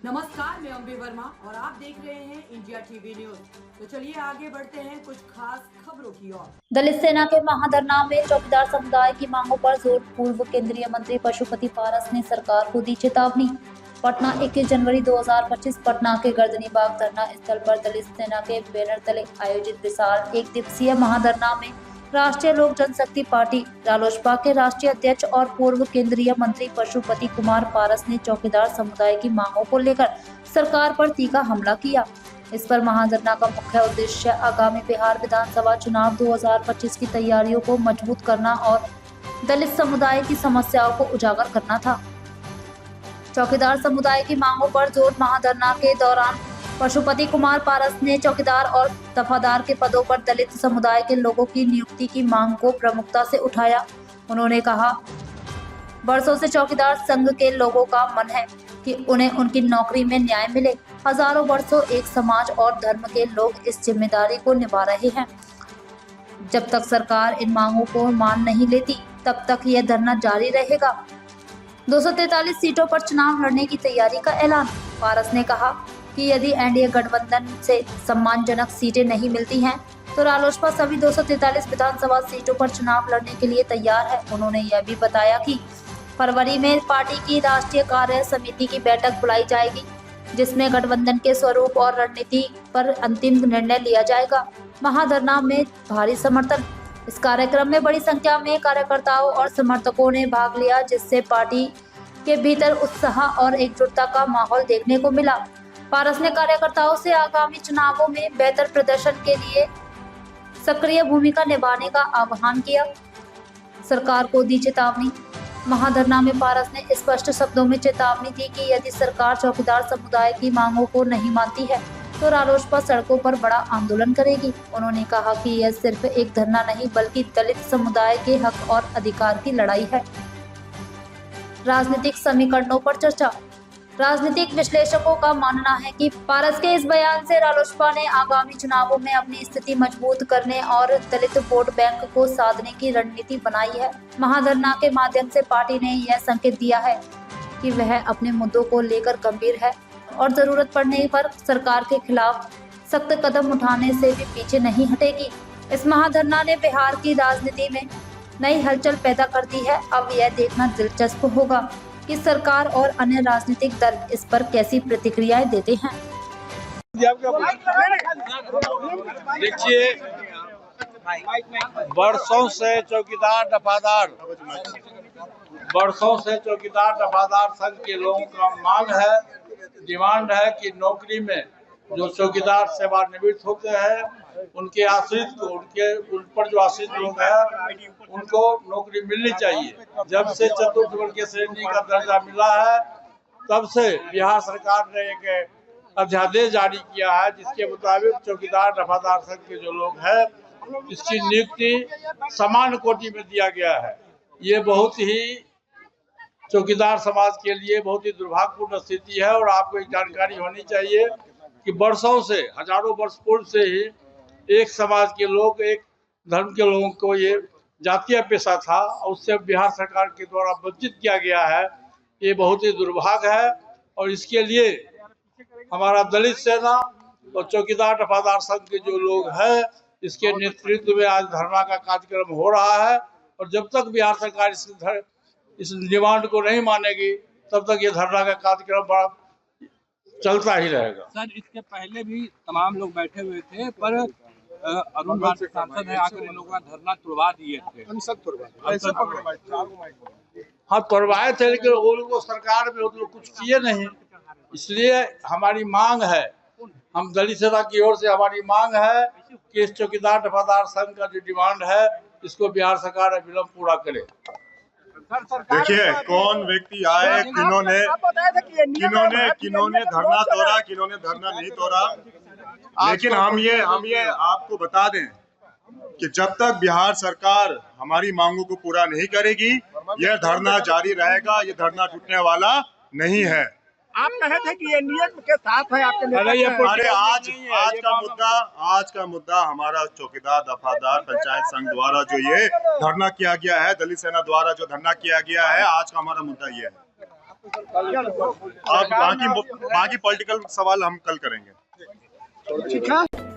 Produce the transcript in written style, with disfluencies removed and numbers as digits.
नमस्कार, मैं अम्बे वर्मा और आप देख रहे हैं इंडिया टीवी न्यूज। तो चलिए आगे बढ़ते हैं कुछ खास खबरों की ओर। दलित सेना के महाधरना में चौकीदार समुदाय की मांगों पर जोर। पूर्व केंद्रीय मंत्री पशुपति पारस ने सरकार को दी चेतावनी। पटना 21 जनवरी 2025। पटना के गर्दनी बाग धरना स्थल पर दलित सेना के बैनर तले आयोजित विशाल एक दिवसीय महाधरना में राष्ट्रीय लोक जनशक्ति पार्टी रालोसपा के राष्ट्रीय अध्यक्ष और पूर्व केंद्रीय मंत्री पशुपति कुमार पारस ने चौकीदार समुदाय की मांगों को लेकर सरकार पर तीखा हमला किया। इस पर महाधरना का मुख्य उद्देश्य आगामी बिहार विधानसभा चुनाव 2025 की तैयारियों को मजबूत करना और दलित समुदाय की समस्याओं को उजागर करना था। चौकीदार समुदाय की मांगों पर जोर। महाधरना के दौरान पशुपति कुमार पारस ने चौकीदार और दफादार के पदों पर दलित समुदाय के लोगों की नियुक्ति की मांग को प्रमुखता से उठाया। उन्होंने कहा, वर्षों से चौकीदार संघ के लोगों का मन है कि उन्हें उनकी नौकरी में न्याय मिले। हजारों वर्षों एक समाज और धर्म के लोग इस जिम्मेदारी को निभा रहे हैं। जब तक सरकार इन मांगों को मान नहीं लेती तब तक यह धरना जारी रहेगा। 243 सीटों पर चुनाव लड़ने की तैयारी का ऐलान। पारस ने कहा कि यदि एनडीए गठबंधन से सम्मानजनक सीटें नहीं मिलती हैं तो रालोसपा सभी 243 विधानसभा सीटों पर चुनाव लड़ने के लिए तैयार है। उन्होंने यह भी बताया कि फरवरी में पार्टी की राष्ट्रीय कार्य समिति की बैठक बुलाई जाएगी, जिसमें गठबंधन के स्वरूप और रणनीति पर अंतिम निर्णय लिया जाएगा। महाधरना में भारी समर्थन। इस कार्यक्रम में बड़ी संख्या में कार्यकर्ताओं और समर्थकों ने भाग लिया, जिससे पार्टी के भीतर उत्साह और एकजुटता का माहौल देखने को मिला। पारस ने कार्यकर्ताओं से आगामी चुनावों में बेहतर प्रदर्शन के लिए सक्रिय भूमिका निभाने का आह्वान किया। सरकार को दी चेतावनी। महाधरना में पारस ने स्पष्ट शब्दों में चेतावनी दी कि यदि सरकार चौकीदार समुदाय की मांगों को नहीं मानती है तो रालोसपा सड़कों पर बड़ा आंदोलन करेगी। उन्होंने कहा कि यह सिर्फ एक धरना नहीं बल्कि दलित समुदाय के हक और अधिकार की लड़ाई है। राजनीतिक समीकरणों पर चर्चा। राजनीतिक विश्लेषकों का मानना है कि पारस के इस बयान से रालोसपा ने आगामी चुनावों में अपनी स्थिति मजबूत करने और दलित वोट बैंक को साधने की रणनीति बनाई है। महाधरना के माध्यम से पार्टी ने यह संकेत दिया है कि वह अपने मुद्दों को लेकर गंभीर है और जरूरत पड़ने पर सरकार के खिलाफ सख्त कदम उठाने से भी पीछे नहीं हटेगी। इस महाधरना ने बिहार की राजनीति में नई हलचल पैदा कर दी है। अब यह देखना दिलचस्प होगा कि सरकार और अन्य राजनीतिक दल इस पर कैसी प्रतिक्रियाएं देते हैं। देखिए, वर्षों से चौकीदार दफादार संघ के लोगों का मांग है, डिमांड है कि नौकरी में जो चौकीदार सेवानिवृत्त होते हैं उनके आश्रित को उन पर जो आश्रित लोग हैं उनको नौकरी मिलनी चाहिए। जब से चतुर्थ वर्गीय श्रेणी का दर्जा मिला है तब से बिहार सरकार ने एक अध्यादेश जारी किया है, जिसके मुताबिक चौकीदार दफादार संघ के जो लोग हैं इसकी नियुक्ति समान कोटि में दिया गया है। ये बहुत ही चौकीदार समाज के लिए बहुत ही दुर्भाग्यपूर्ण स्थिति है। और आपको एक जानकारी होनी चाहिए कि वर्षों से, हजारों वर्ष पूर्व से ही एक समाज के लोग, एक धर्म के लोगों को ये जातीय पेशा था और उससे बिहार सरकार के द्वारा वंचित किया गया है। ये बहुत ही दुर्भाग्य है और इसके लिए हमारा दलित सेना और चौकीदार दफादार संघ के जो लोग हैं इसके नेतृत्व में आज धरना का कार्यक्रम हो रहा है। और जब तक बिहार सरकार इस डिमांड को नहीं मानेगी तब तक ये धरना का कार्यक्रम बड़ा चलता ही रहेगा। सर, इसके पहले भी तमाम लोग बैठे हुए थे, पर अरुण भारती सांसद है आकर इन लोगों का धरना तुड़वा दिए थे। हाँ, तुड़वाए थे, लेकिन वो लोग सरकार में वो लोग कुछ किए नहीं। इसलिए हमारी मांग है, हम दलित सेना की ओर से हमारी मांग है कि इस चौकीदार दफादार संघ का जो डिमांड है इसको बिहार सरकार अविलंब पूरा करे। देखिए, कौन व्यक्ति आए, किन्होंने धरना तोड़ा, किन्होंने धरना नहीं तोड़ा, लेकिन हम ये आपको बता दें कि जब तक बिहार सरकार हमारी मांगों को पूरा नहीं करेगी यह धरना जारी रहेगा। ये धरना टूटने वाला नहीं है। आप कहे थे कि ये नियम के साथ है आपके नेता। अरे आज का मुद्दा हमारा चौकीदार दफादार पंचायत संघ द्वारा जो ये धरना किया गया है, दलित सेना द्वारा जो धरना किया गया है, आज का हमारा मुद्दा ये है। आप बाकी पॉलिटिकल सवाल हम कल करेंगे। ठीक है।